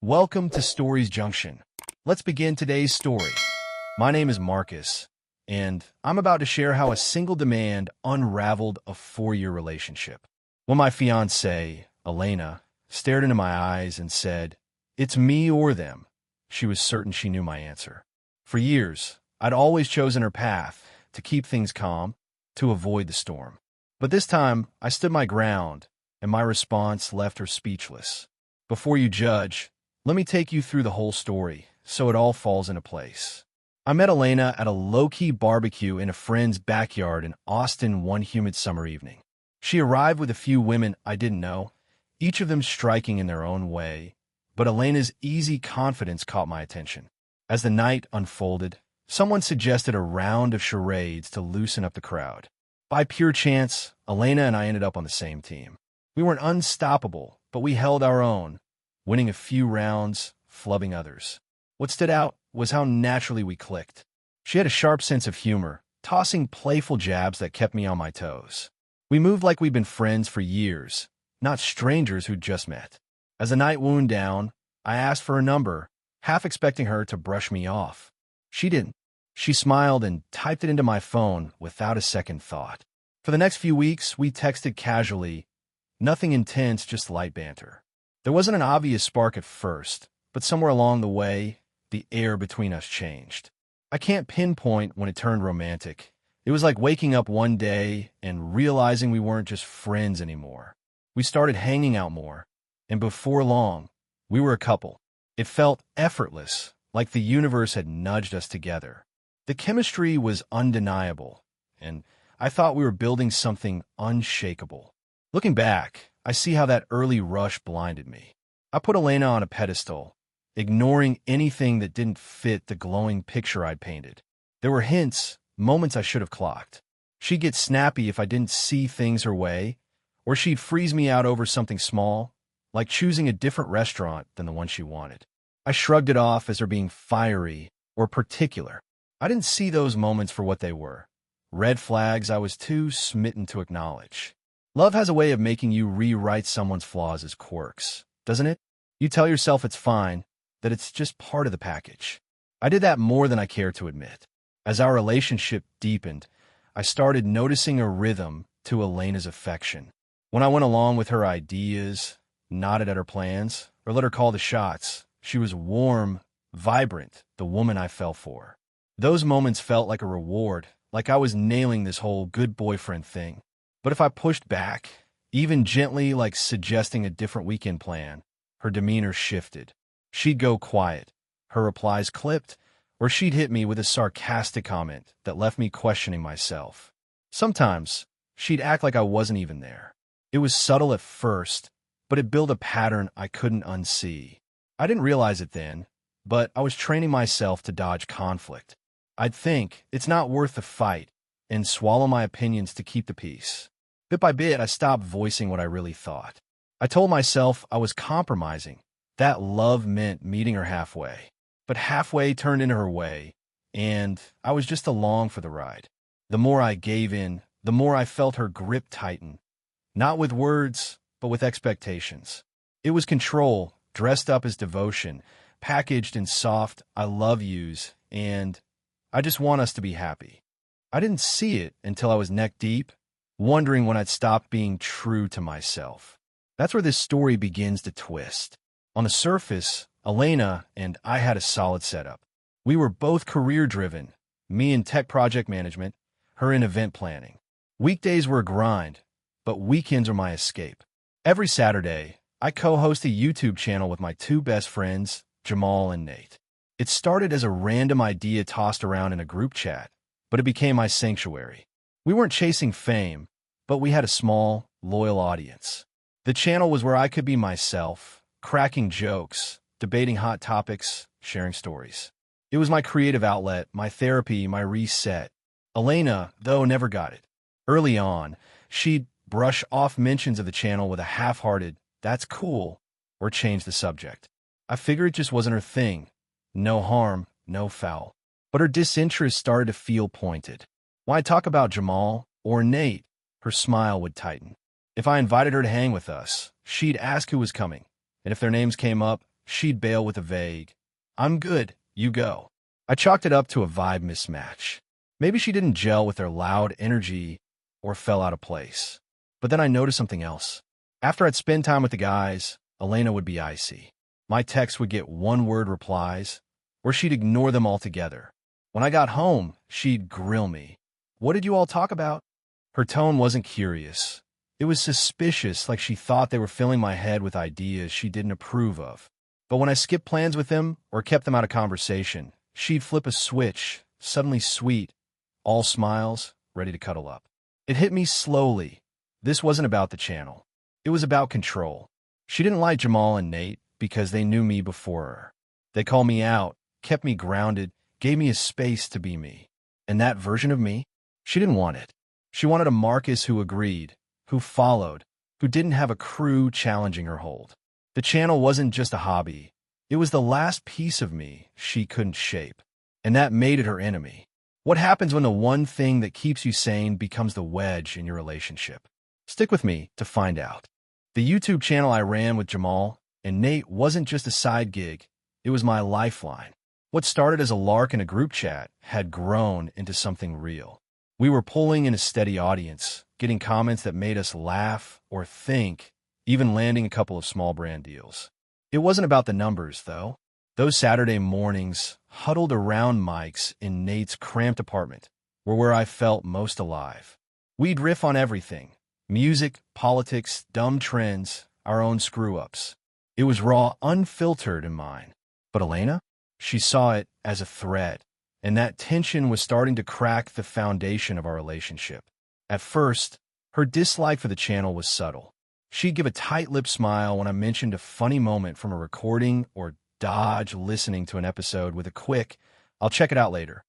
Welcome to Stories Junction. Let's begin today's story. My name is Marcus, and I'm about to share how a single demand unraveled a 4-year relationship. When my fiancée, Elena, stared into my eyes and said, "It's me or them," she was certain she knew my answer. For years, I'd always chosen her path to keep things calm, to avoid the storm. But this time, I stood my ground, and my response left her speechless. Before you judge, let me take you through the whole story, so it all falls into place. I met Elena at a low-key barbecue in a friend's backyard in Austin one humid summer evening. She arrived with a few women I didn't know, each of them striking in their own way, but Elena's easy confidence caught my attention. As the night unfolded, someone suggested a round of charades to loosen up the crowd. By pure chance, Elena and I ended up on the same team. We weren't unstoppable, but we held our own, winning a few rounds, flubbing others. What stood out was how naturally we clicked. She had a sharp sense of humor, tossing playful jabs that kept me on my toes. We moved like we'd been friends for years, not strangers who'd just met. As the night wound down, I asked for her number, half expecting her to brush me off. She didn't. She smiled and typed it into my phone without a second thought. For the next few weeks, we texted casually, nothing intense, just light banter. There wasn't an obvious spark at first, but somewhere along the way, the air between us changed. I can't pinpoint when it turned romantic. It was like waking up one day and realizing we weren't just friends anymore. We started hanging out more, and before long, we were a couple. It felt effortless, like the universe had nudged us together. The chemistry was undeniable, and I thought we were building something unshakable. Looking back, I see how that early rush blinded me. I put Elena on a pedestal, ignoring anything that didn't fit the glowing picture I'd painted. There were hints, moments I should have clocked. She'd get snappy if I didn't see things her way, or she'd freeze me out over something small, like choosing a different restaurant than the one she wanted. I shrugged it off as her being fiery or particular. I didn't see those moments for what they were. Red flags I was too smitten to acknowledge. Love has a way of making you rewrite someone's flaws as quirks, doesn't it? You tell yourself it's fine, that it's just part of the package. I did that more than I care to admit. As our relationship deepened, I started noticing a rhythm to Elena's affection. When I went along with her ideas, nodded at her plans, or let her call the shots, she was warm, vibrant, the woman I fell for. Those moments felt like a reward, like I was nailing this whole good boyfriend thing. But if I pushed back, even gently, like suggesting a different weekend plan, her demeanor shifted. She'd go quiet, her replies clipped, or she'd hit me with a sarcastic comment that left me questioning myself. Sometimes, she'd act like I wasn't even there. It was subtle at first, but it built a pattern I couldn't unsee. I didn't realize it then, but I was training myself to dodge conflict. I'd think it's not worth the fight and swallow my opinions to keep the peace. Bit by bit, I stopped voicing what I really thought. I told myself I was compromising. That love meant meeting her halfway. But halfway turned into her way, and I was just along for the ride. The more I gave in, the more I felt her grip tighten. Not with words, but with expectations. It was control, dressed up as devotion, packaged in soft, I love yous, and I just want us to be happy. I didn't see it until I was neck deep, wondering when I'd stop being true to myself. That's where this story begins to twist. On the surface, Elena and I had a solid setup. We were both career-driven, me in tech project management, her in event planning. Weekdays were a grind, but weekends are my escape. Every Saturday, I co-host a YouTube channel with my two best friends, Jamal and Nate. It started as a random idea tossed around in a group chat, but it became my sanctuary. We weren't chasing fame, but we had a small, loyal audience. The channel was where I could be myself, cracking jokes, debating hot topics, sharing stories. It was my creative outlet, my therapy, my reset. Elena, though, never got it. Early on, she'd brush off mentions of the channel with a half-hearted, "That's cool," or change the subject. I figured it just wasn't her thing. No harm, no foul. But her disinterest started to feel pointed. When I talk about Jamal or Nate, her smile would tighten. If I invited her to hang with us, she'd ask who was coming, and if their names came up, she'd bail with a vague, "I'm good, you go." I chalked it up to a vibe mismatch. Maybe she didn't gel with their loud energy or fell out of place. But then I noticed something else. After I'd spend time with the guys, Elena would be icy. My texts would get one-word replies, or she'd ignore them altogether. When I got home, she'd grill me. "What did you all talk about?" Her tone wasn't curious. It was suspicious, like she thought they were filling my head with ideas she didn't approve of. But when I skipped plans with them or kept them out of conversation, she'd flip a switch, suddenly sweet, all smiles, ready to cuddle up. It hit me slowly. This wasn't about the channel. It was about control. She didn't like Jamal and Nate because they knew me before her. They called me out, kept me grounded, gave me a space to be me. And that version of me, she didn't want it. She wanted a Marcus who agreed, who followed, who didn't have a crew challenging her hold. The channel wasn't just a hobby. It was the last piece of me she couldn't shape. And that made it her enemy. What happens when the one thing that keeps you sane becomes the wedge in your relationship? Stick with me to find out. The YouTube channel I ran with Jamal and Nate wasn't just a side gig. It was my lifeline. What started as a lark in a group chat had grown into something real. We were pulling in a steady audience, getting comments that made us laugh or think, even landing a couple of small brand deals. It wasn't about the numbers, though. Those Saturday mornings, huddled around mics in Nate's cramped apartment, were where I felt most alive. We'd riff on everything: music, politics, dumb trends, our own screw-ups. It was raw, unfiltered in mine. But Elena? She saw it as a threat, and that tension was starting to crack the foundation of our relationship. At first, her dislike for the channel was subtle. She'd give a tight-lipped smile when I mentioned a funny moment from a recording or dodge listening to an episode with a quick, "I'll check it out later."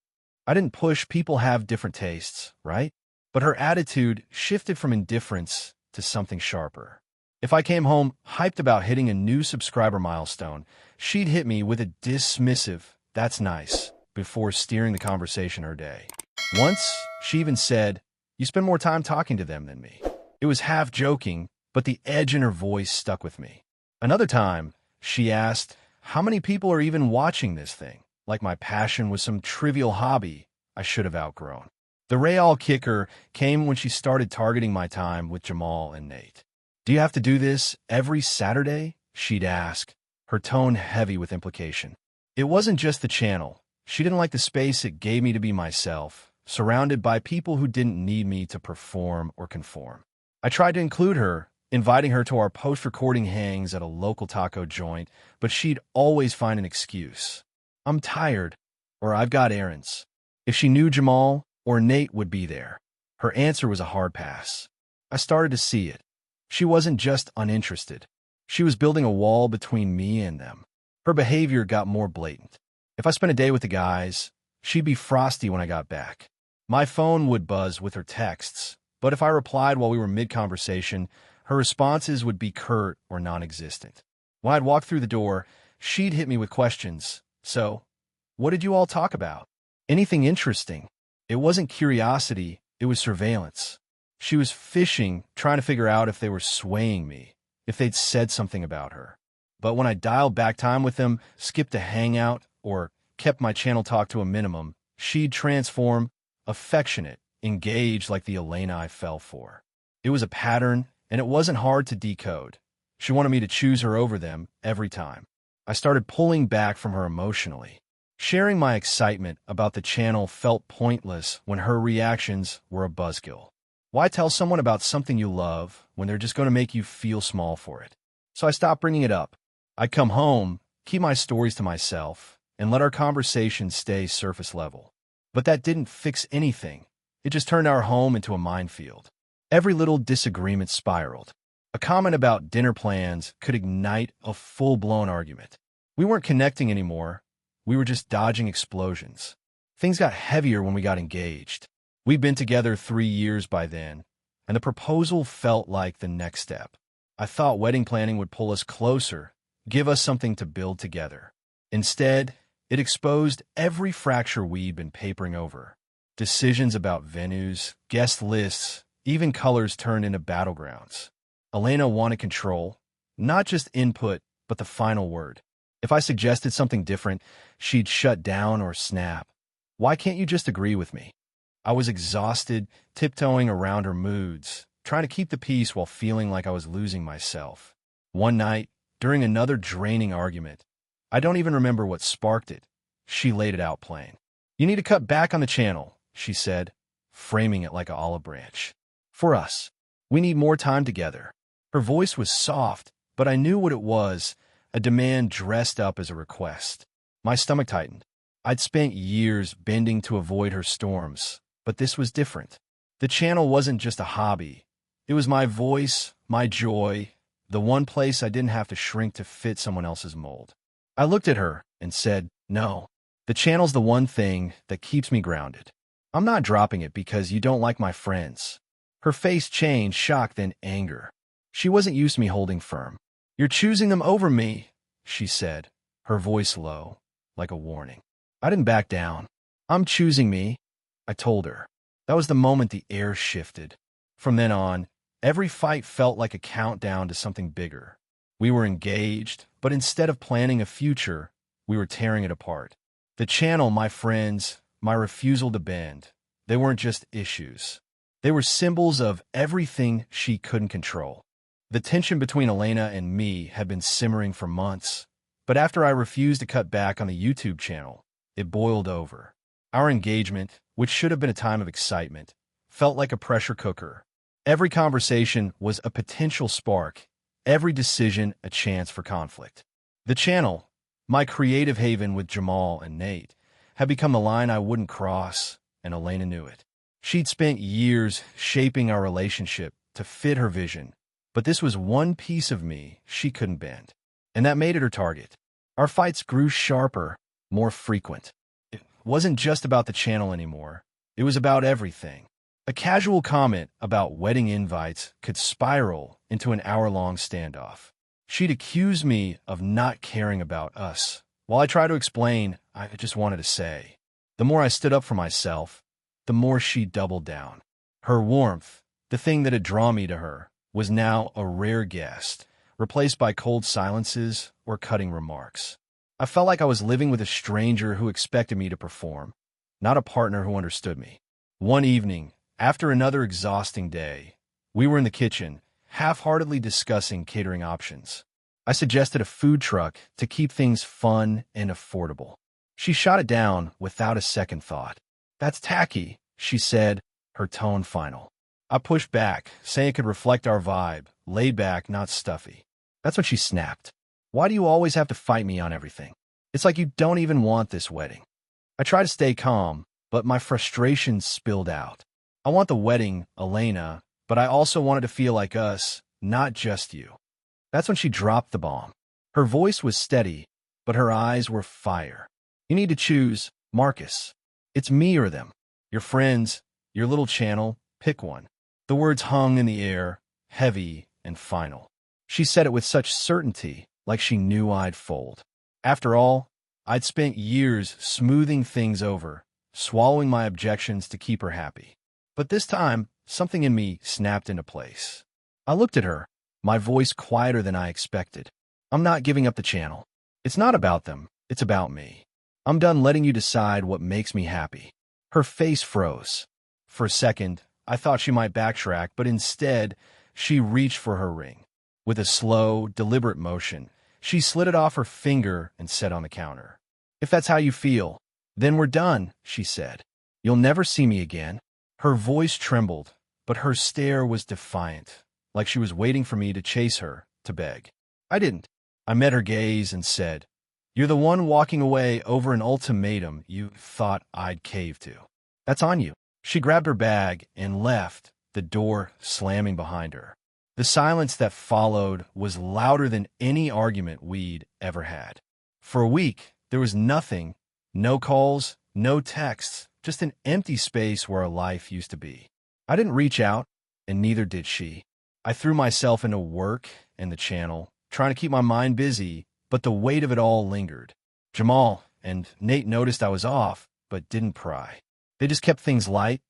I didn't push. People have different tastes, right? But her attitude shifted from indifference to something sharper. If I came home hyped about hitting a new subscriber milestone, she'd hit me with a dismissive, "That's nice," before steering the conversation her day. Once, she even said, "You spend more time talking to them than me." It was half joking, but the edge in her voice stuck with me. Another time, she asked, "How many people are even watching this thing?" Like my passion was some trivial hobby I should have outgrown. The real kicker came when she started targeting my time with Jamal and Nate. "Do you have to do this every Saturday?" she'd ask, her tone heavy with implication. It wasn't just the channel. She didn't like the space it gave me to be myself, surrounded by people who didn't need me to perform or conform. I tried to include her, inviting her to our post-recording hangs at a local taco joint, but she'd always find an excuse. "I'm tired," or "I've got errands." If she knew Jamal or Nate would be there, her answer was a hard pass. I started to see it. She wasn't just uninterested. She was building a wall between me and them. Her behavior got more blatant. If I spent a day with the guys, she'd be frosty when I got back. My phone would buzz with her texts, but if I replied while we were mid-conversation, her responses would be curt or non-existent. When I'd walk through the door, she'd hit me with questions. "So, what did you all talk about? Anything interesting?" It wasn't curiosity, it was surveillance. She was fishing, trying to figure out if they were swaying me, if they'd said something about her. But when I dialed back time with them, skipped a hangout, or kept my channel talk to a minimum, she'd transform, affectionate, engaged like the Elena I fell for. It was a pattern, and it wasn't hard to decode. She wanted me to choose her over them every time. I started pulling back from her emotionally. Sharing my excitement about the channel felt pointless when her reactions were a buzzkill. Why tell someone about something you love when they're just going to make you feel small for it? So I stopped bringing it up. I'd come home, keep my stories to myself, and let our conversations stay surface level. But that didn't fix anything. It just turned our home into a minefield. Every little disagreement spiraled. A comment about dinner plans could ignite a full-blown argument. We weren't connecting anymore. We were just dodging explosions. Things got heavier when we got engaged. We'd been together 3 years by then, and the proposal felt like the next step. I thought wedding planning would pull us closer, give us something to build together. Instead, it exposed every fracture we'd been papering over. Decisions about venues, guest lists, even colors turned into battlegrounds. Elena wanted control, not just input, but the final word. If I suggested something different, she'd shut down or snap. Why can't you just agree with me? I was exhausted, tiptoeing around her moods, trying to keep the peace while feeling like I was losing myself. One night, during another draining argument, I don't even remember what sparked it, she laid it out plain. "You need to cut back on the channel," she said, framing it like an olive branch. "For us. We need more time together." Her voice was soft, but I knew what it was, a demand dressed up as a request. My stomach tightened. I'd spent years bending to avoid her storms, but this was different. The channel wasn't just a hobby. It was my voice, my joy, the one place I didn't have to shrink to fit someone else's mold. I looked at her and said, "No, the channel's the one thing that keeps me grounded. I'm not dropping it because you don't like my friends." Her face changed, shock then anger. She wasn't used to me holding firm. "You're choosing them over me," she said, her voice low, like a warning. I didn't back down. "I'm choosing me," I told her. That was the moment the air shifted. From then on, every fight felt like a countdown to something bigger. We were engaged, but instead of planning a future, we were tearing it apart. The channel, my friends, my refusal to bend, they weren't just issues. They were symbols of everything she couldn't control. The tension between Elena and me had been simmering for months, but after I refused to cut back on the YouTube channel, it boiled over. Our engagement, which should have been a time of excitement, felt like a pressure cooker. Every conversation was a potential spark, every decision a chance for conflict. The channel, my creative haven with Jamal and Nate, had become the line I wouldn't cross, and Elena knew it. She'd spent years shaping our relationship to fit her vision, but this was one piece of me she couldn't bend, and that made it her target. Our fights grew sharper, more frequent. It wasn't just about the channel anymore. It was about everything. A casual comment about wedding invites could spiral into an hour-long standoff. She'd accuse me of not caring about us, while I tried to explain I just wanted to say. The more I stood up for myself, the more she doubled down. Her warmth, the thing that had drawn me to her, was now a rare guest, replaced by cold silences or cutting remarks. I felt like I was living with a stranger who expected me to perform, not a partner who understood me. One evening, after another exhausting day, we were in the kitchen, half-heartedly discussing catering options. I suggested a food truck to keep things fun and affordable. She shot it down without a second thought. "That's tacky," she said, her tone final. I pushed back, saying it could reflect our vibe, laid back, not stuffy. That's when she snapped. "Why do you always have to fight me on everything? It's like you don't even want this wedding." I tried to stay calm, but my frustration spilled out. "I want the wedding, Elena, but I also want it to feel like us, not just you." That's when she dropped the bomb. Her voice was steady, but her eyes were fire. "You need to choose, Marcus. It's me or them. Your friends, your little channel, pick one." The words hung in the air, heavy and final. She said it with such certainty, like she knew I'd fold. After all, I'd spent years smoothing things over, swallowing my objections to keep her happy. But this time, something in me snapped into place. I looked at her, my voice quieter than I expected. "I'm not giving up the channel. It's not about them, it's about me. I'm done letting you decide what makes me happy." Her face froze. For a second, I thought she might backtrack, but instead, she reached for her ring. With a slow, deliberate motion, she slid it off her finger and set on the counter. "If that's how you feel, then we're done," she said. "You'll never see me again." Her voice trembled, but her stare was defiant, like she was waiting for me to chase her, to beg. I didn't. I met her gaze and said, "You're the one walking away over an ultimatum you thought I'd cave to. That's on you." She grabbed her bag and left, the door slamming behind her. The silence that followed was louder than any argument we'd ever had. For a week, there was nothing, no calls, no texts, just an empty space where our life used to be. I didn't reach out, and neither did she. I threw myself into work and the channel, trying to keep my mind busy, but the weight of it all lingered. Jamal and Nate noticed I was off, but didn't pry. They just kept things light,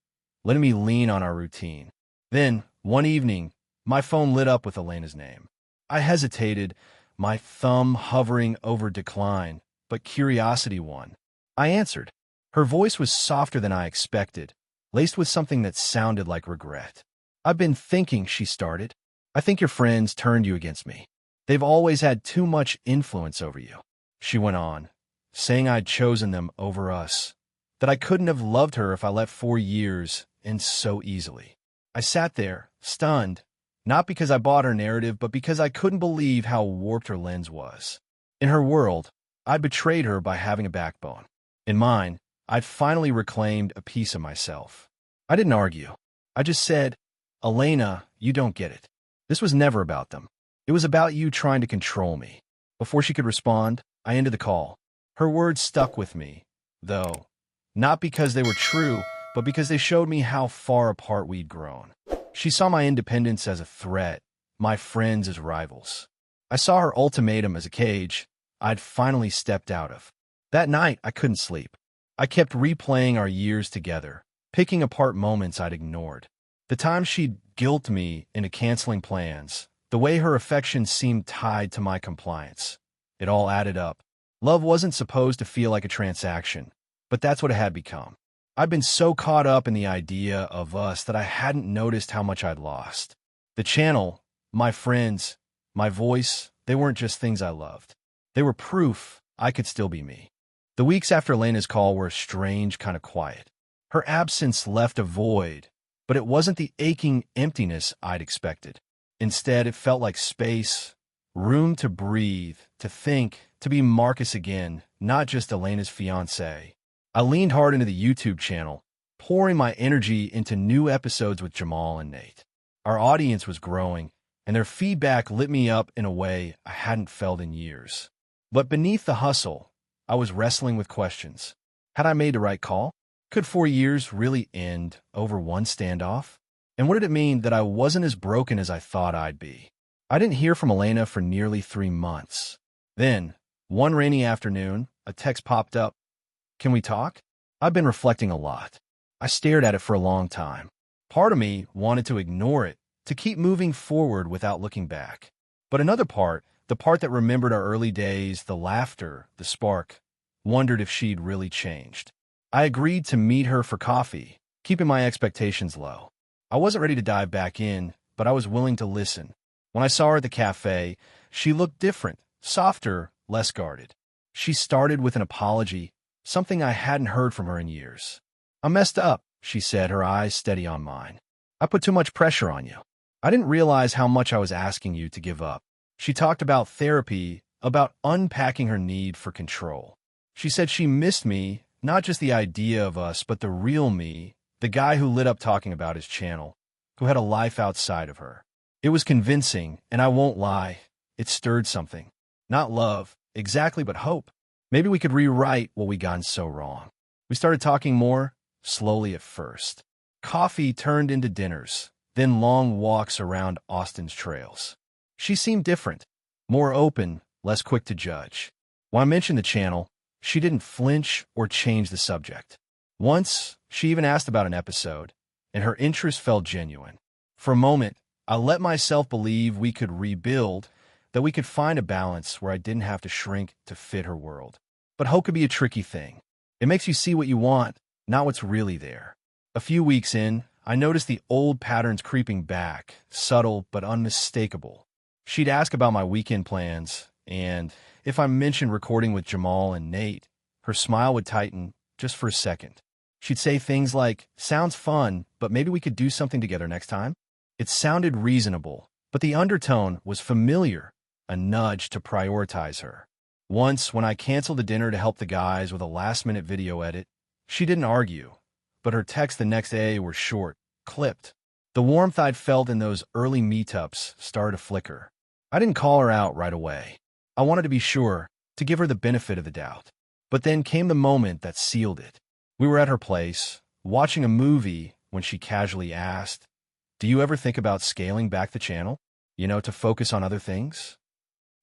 letting me lean on our routine. Then, one evening, my phone lit up with Elena's name. I hesitated, my thumb hovering over decline, but curiosity won. I answered. Her voice was softer than I expected, laced with something that sounded like regret. "I've been thinking," she started. "I think your friends turned you against me. They've always had too much influence over you," she went on, saying I'd chosen them over us, that I couldn't have loved her if I let 4 years end so easily. I sat there, stunned, not because I bought her narrative, but because I couldn't believe how warped her lens was. In her world, I'd betrayed her by having a backbone. In mine, I'd finally reclaimed a piece of myself. I didn't argue. I just said, "Elena, you don't get it. This was never about them. It was about you trying to control me." Before she could respond, I ended the call. Her words stuck with me, though, not because they were true, but because they showed me how far apart we'd grown. She saw my independence as a threat, my friends as rivals. I saw her ultimatum as a cage I'd finally stepped out of. That night, I couldn't sleep. I kept replaying our years together, picking apart moments I'd ignored. The time she'd guilt me into canceling plans, the way her affection seemed tied to my compliance. It all added up. Love wasn't supposed to feel like a transaction, but that's what it had become. I'd been so caught up in the idea of us that I hadn't noticed how much I'd lost. The channel, my friends, my voice, they weren't just things I loved. They were proof I could still be me. The weeks after Elena's call were a strange kind of quiet. Her absence left a void, but it wasn't the aching emptiness I'd expected. Instead, it felt like space, room to breathe, to think, to be Marcus again, not just Elena's fiancé. I leaned hard into the YouTube channel, pouring my energy into new episodes with Jamal and Nate. Our audience was growing, and their feedback lit me up in a way I hadn't felt in years. But beneath the hustle, I was wrestling with questions. Had I made the right call? Could 4 years really end over one standoff? And what did it mean that I wasn't as broken as I thought I'd be? I didn't hear from Elena for nearly 3 months. Then, one rainy afternoon, a text popped up. "Can we talk?" I've been reflecting a lot. I stared at it for a long time. Part of me wanted to ignore it, to keep moving forward without looking back. But another part, the part that remembered our early days, the laughter, the spark, wondered if she'd really changed. I agreed to meet her for coffee, keeping my expectations low. I wasn't ready to dive back in, but I was willing to listen. When I saw her at the cafe, she looked different, softer, less guarded. She started with an apology, something I hadn't heard from her in years. "I messed up," she said, her eyes steady on mine. "I put too much pressure on you. I didn't realize how much I was asking you to give up." She talked about therapy, about unpacking her need for control. She said she missed me, not just the idea of us, but the real me, the guy who lit up talking about his channel, who had a life outside of her. It was convincing, and I won't lie, it stirred something. Not love, exactly, but hope. Maybe we could rewrite what we gotten so wrong. We started talking more, slowly at first. Coffee turned into dinners, then long walks around Austin's trails. She seemed different, more open, less quick to judge. When I mentioned the channel, she didn't flinch or change the subject. Once, she even asked about an episode, and her interest felt genuine. For a moment, I let myself believe we could rebuild, that we could find a balance where I didn't have to shrink to fit her world. But hope could be a tricky thing. It makes you see what you want, not what's really there. A few weeks in, I noticed the old patterns creeping back, subtle but unmistakable. She'd ask about my weekend plans, and if I mentioned recording with Jamal and Nate, her smile would tighten just for a second. She'd say things like, "Sounds fun, but maybe we could do something together next time." It sounded reasonable, but the undertone was familiar, a nudge to prioritize her. Once, when I canceled the dinner to help the guys with a last-minute video edit, she didn't argue, but her texts the next day were short, clipped. The warmth I'd felt in those early meetups started to flicker. I didn't call her out right away. I wanted to be sure, to give her the benefit of the doubt. But then came the moment that sealed it. We were at her place, watching a movie, when she casually asked, "Do you ever think about scaling back the channel? To focus on other things?"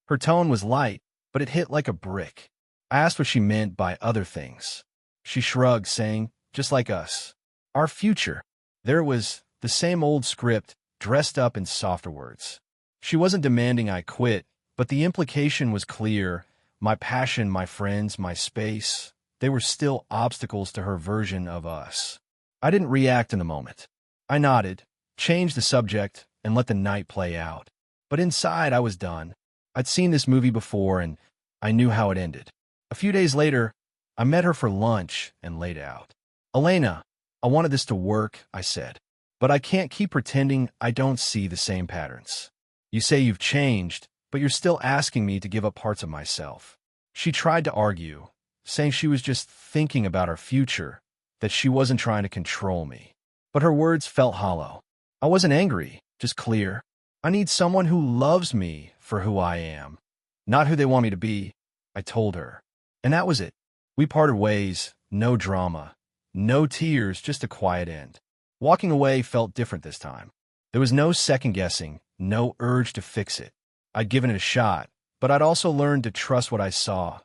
Her tone was light, but it hit like a brick. I asked what she meant by other things. She shrugged, saying, "Just like us. Our future." There was the same old script, dressed up in softer words. She wasn't demanding I quit, But the implication was clear. My passion, my friends, my space, they were still obstacles to her version of us. I didn't react in the moment. I nodded, changed the subject, and let the night play out. But inside, I was done. I'd seen this movie before, and I knew how it ended. A few days later, I met her for lunch and laid out. Elena, I wanted this to work, I said. But I can't keep pretending I don't see the same patterns. You say you've changed, but you're still asking me to give up parts of myself. She tried to argue, saying she was just thinking about our future, that she wasn't trying to control me. But her words felt hollow. I wasn't angry, just clear. I need someone who loves me for who I am, not who they want me to be, I told her. And that was it. We parted ways, no drama, no tears, just a quiet end. Walking away felt different this time. There was no second-guessing, no urge to fix it. I'd given it a shot, but I'd also learned to trust what I saw,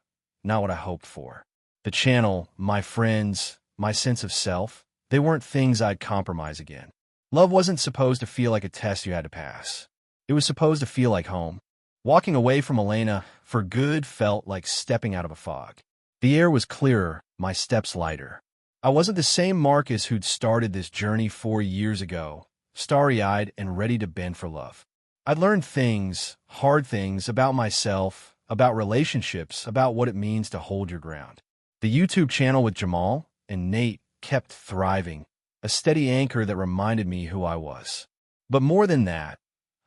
not what I hoped for. The channel, my friends, my sense of self, they weren't things I'd compromise again. Love wasn't supposed to feel like a test you had to pass. It was supposed to feel like home. Walking away from Elena for good felt like stepping out of a fog. The air was clearer, my steps lighter. I wasn't the same Marcus who'd started this journey 4 years ago, starry-eyed and ready to bend for love. I'd learned things, hard things, about myself, about relationships, about what it means to hold your ground. The YouTube channel with Jamal and Nate kept thriving, a steady anchor that reminded me who I was. But more than that,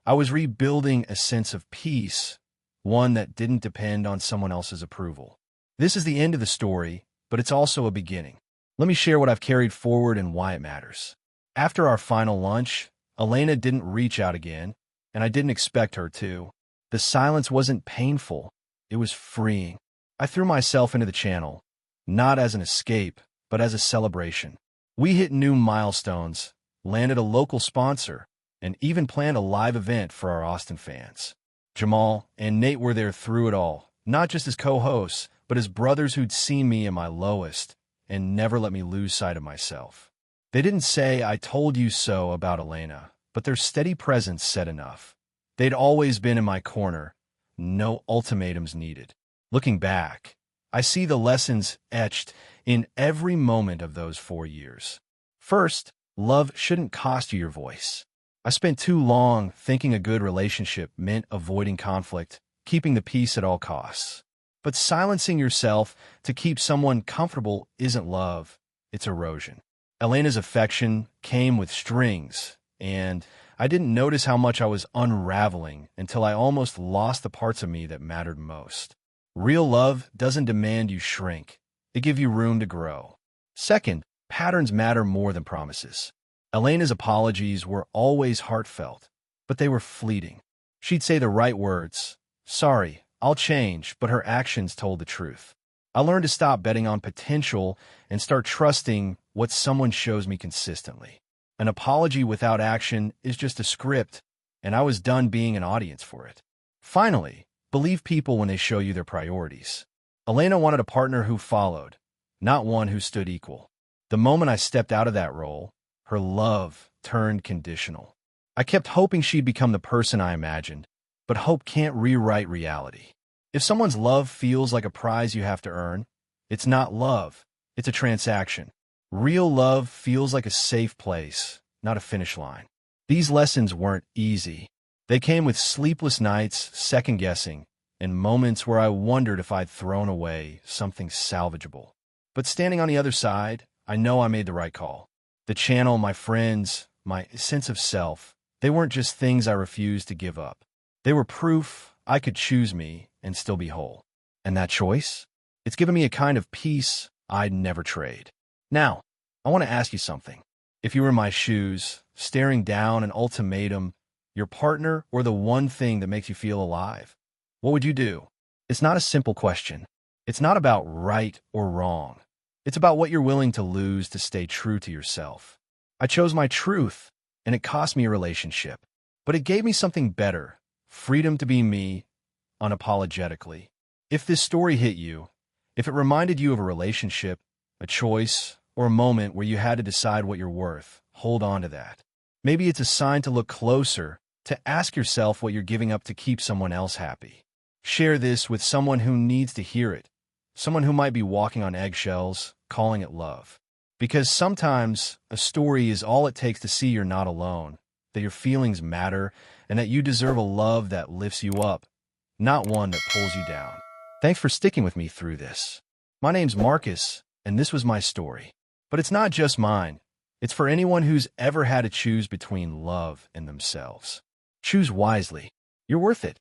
I was rebuilding a sense of peace, one that didn't depend on someone else's approval. This is the end of the story, but it's also a beginning. Let me share what I've carried forward and why it matters. After our final lunch, Elena didn't reach out again, and I didn't expect her to. The silence wasn't painful. It was freeing. I threw myself into the channel, not as an escape, but as a celebration. We hit new milestones, landed a local sponsor, and even planned a live event for our Austin fans. Jamal and Nate were there through it all, not just as co-hosts, but as brothers who'd seen me at my lowest and never let me lose sight of myself. They didn't say, "I told you so" about Elena, but their steady presence said enough. They'd always been in my corner, no ultimatums needed. Looking back, I see the lessons etched in every moment of those 4 years. First, love shouldn't cost you your voice. I spent too long thinking a good relationship meant avoiding conflict, keeping the peace at all costs. But silencing yourself to keep someone comfortable isn't love, it's erosion. Elena's affection came with strings, and I didn't notice how much I was unraveling until I almost lost the parts of me that mattered most. Real love doesn't demand you shrink. It gives you room to grow. Second, patterns matter more than promises. Elena's apologies were always heartfelt, but they were fleeting. She'd say the right words, "Sorry, I'll change," but her actions told the truth. I learned to stop betting on potential and start trusting what someone shows me consistently. An apology without action is just a script, and I was done being an audience for it. Finally, believe people when they show you their priorities. Elena wanted a partner who followed, not one who stood equal. The moment I stepped out of that role, her love turned conditional. I kept hoping she'd become the person I imagined, but hope can't rewrite reality. If someone's love feels like a prize you have to earn, it's not love, it's a transaction. Real love feels like a safe place, not a finish line. These lessons weren't easy. They came with sleepless nights, second-guessing, and moments where I wondered if I'd thrown away something salvageable. But standing on the other side, I know I made the right call. The channel, my friends, my sense of self, they weren't just things I refused to give up. They were proof I could choose me and still be whole. And that choice? It's given me a kind of peace I'd never trade. Now, I want to ask you something. If you were in my shoes, staring down an ultimatum, your partner, or the one thing that makes you feel alive, what would you do? It's not a simple question. It's not about right or wrong. It's about what you're willing to lose to stay true to yourself. I chose my truth, and it cost me a relationship. But it gave me something better, freedom to be me, unapologetically. If this story hit you, if it reminded you of a relationship, a choice, or a moment where you had to decide what you're worth, hold on to that. Maybe it's a sign to look closer, to ask yourself what you're giving up to keep someone else happy. Share this with someone who needs to hear it, someone who might be walking on eggshells, calling it love. Because sometimes a story is all it takes to see you're not alone, that your feelings matter, and that you deserve a love that lifts you up, not one that pulls you down. Thanks for sticking with me through this. My name's Marcus, and this was my story. But it's not just mine. It's for anyone who's ever had to choose between love and themselves. Choose wisely. You're worth it.